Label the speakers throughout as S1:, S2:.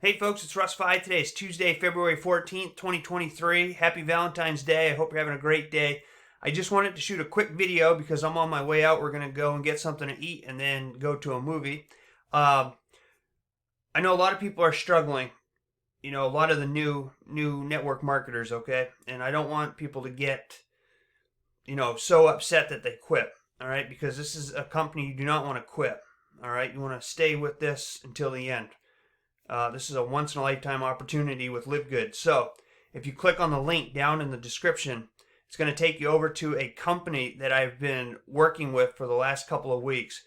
S1: Hey folks, it's Russ. Today is Tuesday, February 14th, 2023. Happy Valentine's Day. I hope you're having a great day. I just wanted to shoot a quick video because I'm on my way out. We're going to go and get something to eat and then go to a movie. I know a lot of people are struggling. You know, a lot of the new network marketers, okay? And I don't want people to get, so upset that they quit, all right? Because this is a company you do not want to quit, all right? You want to stay with this until the end. This is a once-in-a-lifetime opportunity with LiveGood. So if you click on the link down in the description, it's going to take you over to a company that I've been working with for the last couple of weeks.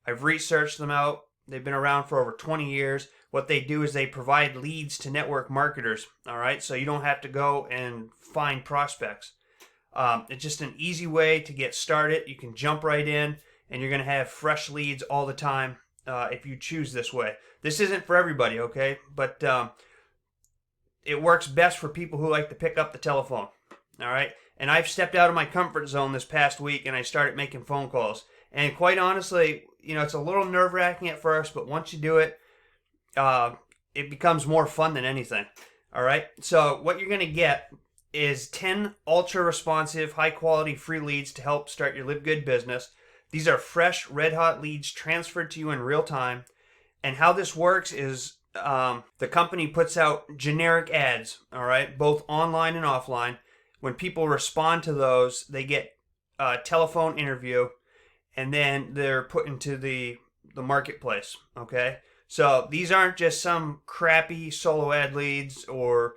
S1: I've researched them out. They've been around for over 20 years. What they do is they provide leads to network marketers, all right? So you don't have to go and find prospects. It's just an easy way to get started. You can jump right in, and you're going to have fresh leads all the time if you choose this way. This isn't for everybody, okay? But it works best for people who like to pick up the telephone, all right? And I've stepped out of my comfort zone this past week, and I started making phone calls. And quite honestly, it's a little nerve-wracking at first, but once you do it, it becomes more fun than anything, all right? So what you're going to get is 10 ultra-responsive, high-quality free leads to help start your LiveGood business. These are fresh, red-hot leads transferred to you in real time. And how this works is the company puts out generic ads, all right, both online and offline. When people respond to those, they get a telephone interview, and then they're put into the marketplace, okay? So these aren't just some crappy solo ad leads or,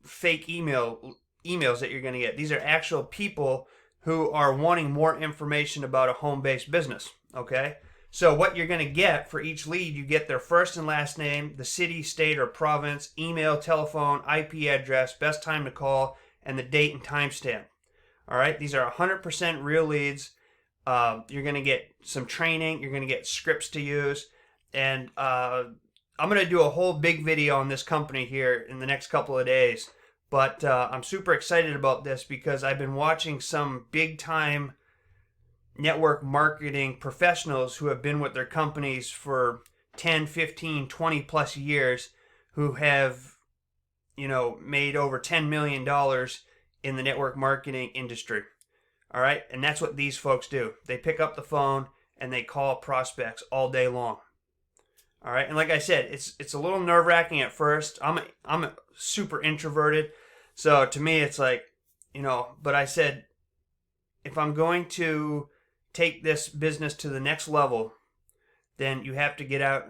S1: fake emails that you're going to get. These are actual people who are wanting more information about a home-based business, okay? So what you're going to get for each lead, you get their first and last name, the city, state, or province, email, telephone, IP address, best time to call, and the date and timestamp. All right, these are 100% real leads. You're going to get some training. You're going to get scripts to use. And I'm going to do a whole big video on this company here in the next couple of days. But I'm super excited about this because I've been watching some big-time network marketing professionals who have been with their companies for 10, 15, 20 plus years who have, made over $10 million in the network marketing industry. All right. And that's what these folks do. They pick up the phone and they call prospects all day long. All right. And like I said, it's a little nerve wracking at first. I'm super introverted. So to me, it's like, but I said, if I'm going to take this business to the next level, then I have to get out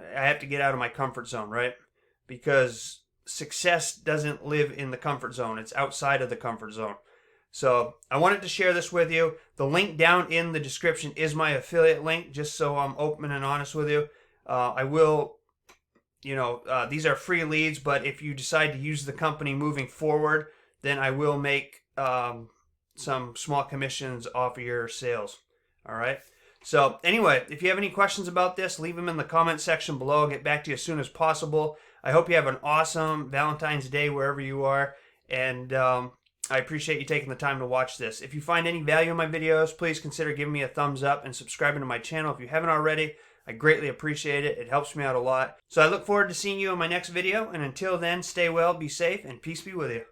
S1: of my comfort zone, right? Because success doesn't live in the comfort zone. It's outside of the comfort zone. So I wanted to share this with you. The link down in the description is my affiliate link, just so I'm open and honest with you. I will, these are free leads, but if you decide to use the company moving forward, then I will make some small commissions off of your sales. All right. So anyway, if you have any questions about this, leave them in the comment section below. I'll get back to you as soon as possible. I hope you have an awesome Valentine's Day wherever you are. And I appreciate you taking the time to watch this. If you find any value in my videos, please consider giving me a thumbs up and subscribing to my channel if you haven't already. I greatly appreciate it. It helps me out a lot. So I look forward to seeing you in my next video. And until then, stay well, be safe, and peace be with you.